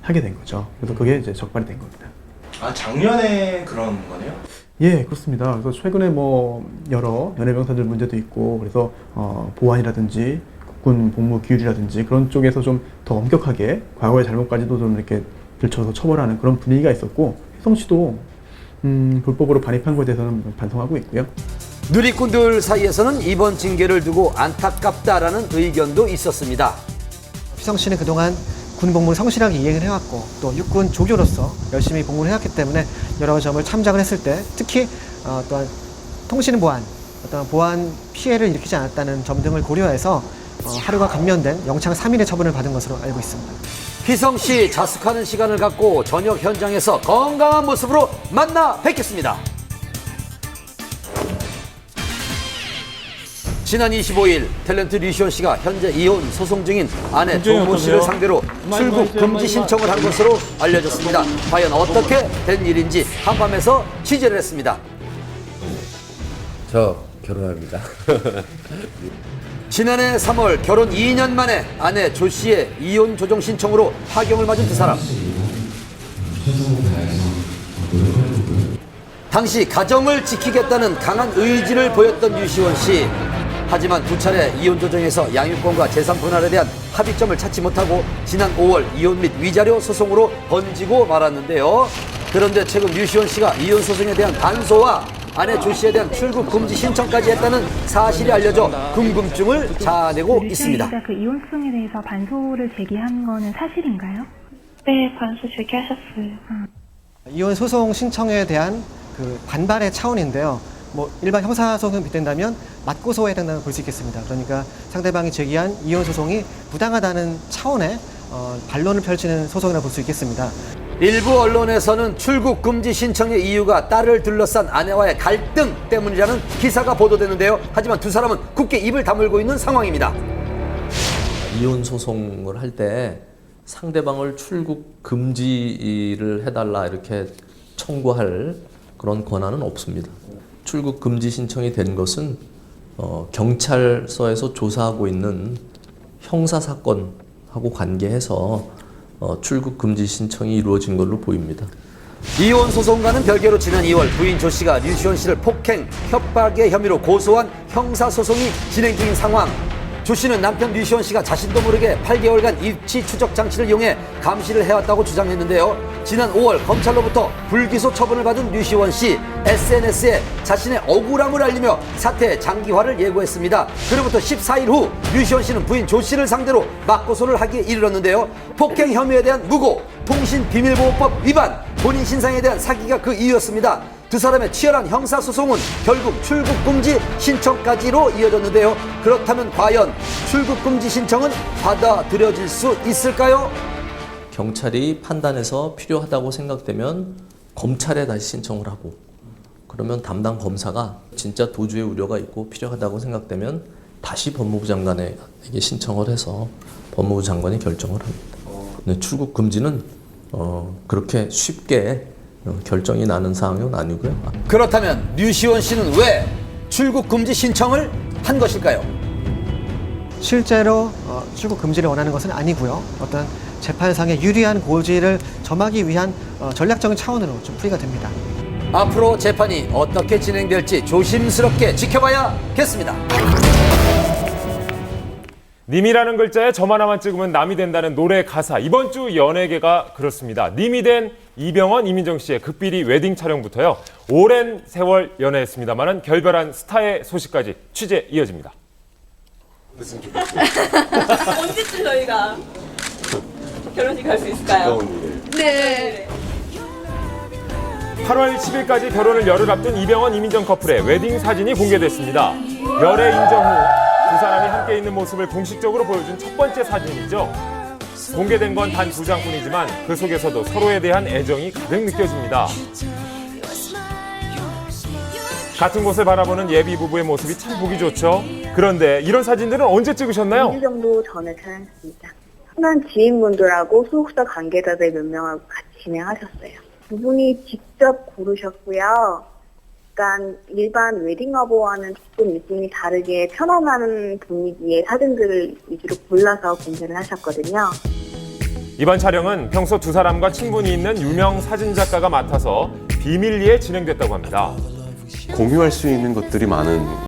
하게 된 거죠. 그래서 그게 이제 적발이 된 겁니다. 아, 작년에 그런 거네요? 예, 그렇습니다. 그래서 최근에 뭐 여러 연예병사들 문제도 있고, 그래서 보안이라든지 국군 복무 규율이라든지 그런 쪽에서 좀 더 엄격하게 과거의 잘못까지도 좀 이렇게 들춰서 처벌하는 그런 분위기가 있었고, 혜성 씨도 불법으로 반입한 것에 대해서는 반성하고 있고요. 누리꾼들 사이에서는 이번 징계를 두고 안타깝다라는 의견도 있었습니다. 휘성 씨는 그동안 군 복무를 성실하게 이행을 해왔고 또 육군 조교로서 열심히 복무를 해왔기 때문에 여러 점을 참작을 했을 때 특히 또한 통신 보안, 어떤 보안 피해를 일으키지 않았다는 점 등을 고려해서 하루가 감면된 영창 3일의 처분을 받은 것으로 알고 있습니다. 휘성 씨 자숙하는 시간을 갖고 전역 현장에서 건강한 모습으로 만나 뵙겠습니다. 지난 25일 탤런트 류시원 씨가 현재 이혼 소송 중인 아내 조모 씨를 상대로 출국 금지 신청을 한 것으로 알려졌습니다. 과연 어떻게 된 일인지 한밤에서 취재를 했습니다. 저 결혼합니다. 지난해 3월 결혼 2년 만에 아내 조 씨의 이혼 조정 신청으로 파경을 맞은 두 사람. 당시 가정을 지키겠다는 강한 의지를 보였던 류시원 씨. 하지만 두 차례 이혼 조정에서 양육권과 재산 분할에 대한 합의점을 찾지 못하고 지난 5월 이혼 및 위자료 소송으로 번지고 말았는데요. 그런데 최근 류시원 씨가 이혼 소송에 대한 단소와 아내 조 씨에 대한 출국 금지 신청까지 했다는 사실이 알려져 궁금증을 자아내고 있습니다. 그 이혼 소송에 대해서 반소를 제기한 거는 사실인가요? 네, 반소 제기하셨어요. 이혼 소송 신청에 대한 그 반발의 차원인데요. 뭐 일반 형사 소송에 빗댄다면 맞고소에 해당된다고 볼 수 있겠습니다. 그러니까 상대방이 제기한 이혼 소송이 부당하다는 차원의 반론을 펼치는 소송이라고 볼 수 있겠습니다. 일부 언론에서는 출국 금지 신청의 이유가 딸을 둘러싼 아내와의 갈등 때문이라는 기사가 보도되는데요. 하지만 두 사람은 굳게 입을 다물고 있는 상황입니다. 이혼 소송을 할 때 상대방을 출국 금지를 해달라 이렇게 청구할 그런 권한은 없습니다. 출국 금지 신청이 된 것은 경찰서에서 조사하고 있는 형사 사건하고 관계해서 출국 금지 신청이 이루어진 걸로 보입니다. 이혼 소송과는 별개로 지난 2월 부인 조 씨가 류시원 씨를 폭행, 협박의 혐의로 고소한 형사 소송이 진행 중인 상황. 조 씨는 남편 류시원 씨가 자신도 모르게 8개월간 입치 추적 장치를 이용해 감시를 해왔다고 주장했는데요. 지난 5월 검찰로부터 불기소 처분을 받은 류시원 씨, SNS에 자신의 억울함을 알리며 사태의 장기화를 예고했습니다. 그로부터 14일 후 류시원 씨는 부인 조 씨를 상대로 맞고소를 하기에 이르렀는데요. 폭행 혐의에 대한 무고, 통신비밀보호법 위반, 본인 신상에 대한 사기가 그 이유였습니다. 두 사람의 치열한 형사소송은 결국 출국금지 신청까지로 이어졌는데요. 그렇다면 과연 출국금지 신청은 받아들여질 수 있을까요? 경찰이 판단해서 필요하다고 생각되면 검찰에 다시 신청을 하고, 그러면 담당 검사가 진짜 도주의 우려가 있고 필요하다고 생각되면 다시 법무부 장관에게 신청을 해서 법무부 장관이 결정을 합니다. 근데 출국 금지는 그렇게 쉽게 결정이 나는 사항은 아니고요. 그렇다면 류시원 씨는 왜 출국 금지 신청을 한 것일까요? 실제로 출국 금지를 원하는 것은 아니고요. 어떤 재판상의 유리한 고지를 점하기 위한 전략적인 차원으로 좀 풀이가 됩니다. 앞으로 재판이 어떻게 진행될지 조심스럽게 지켜봐야겠습니다. 님이라는 글자에 점 하나만 찍으면 남이 된다는 노래 가사. 이번 주 연예계가 그렇습니다. 님이 된 이병헌, 이민정 씨의 극비리 웨딩 촬영부터요. 오랜 세월 연애했습니다만은 결별한 스타의 소식까지 취재 이어집니다. 언제쯤 저희가 결혼식 할 수 있을까요? 네. 8월 10일까지 결혼을 열흘 앞둔 이병헌, 이민정 커플의 웨딩 사진이 공개됐습니다. 열애 인정 후 두 사람이 함께 있는 모습을 공식적으로 보여준 첫 번째 사진이죠. 공개된 건 단 2장뿐이지만 그 속에서도 서로에 대한 애정이 가득 느껴집니다. 같은 곳을 바라보는 예비 부부의 모습이 참 보기 좋죠. 그런데 이런 사진들은 언제 찍으셨나요? 2주 정도 전에 촬영했습니다. 흔한 지인분들하고 소속사 관계자들 몇 명하고 같이 진행하셨어요. 두 분이 직접 고르셨고요. 약간 일반 웨딩화보와는 조금 느낌이 다르게 편안한 분위기의 사진들을 위주로 골라서 공개를 하셨거든요. 이번 촬영은 평소 두 사람과 친분이 있는 유명 사진작가가 맡아서 비밀리에 진행됐다고 합니다. 공유할 수 있는 것들이 많은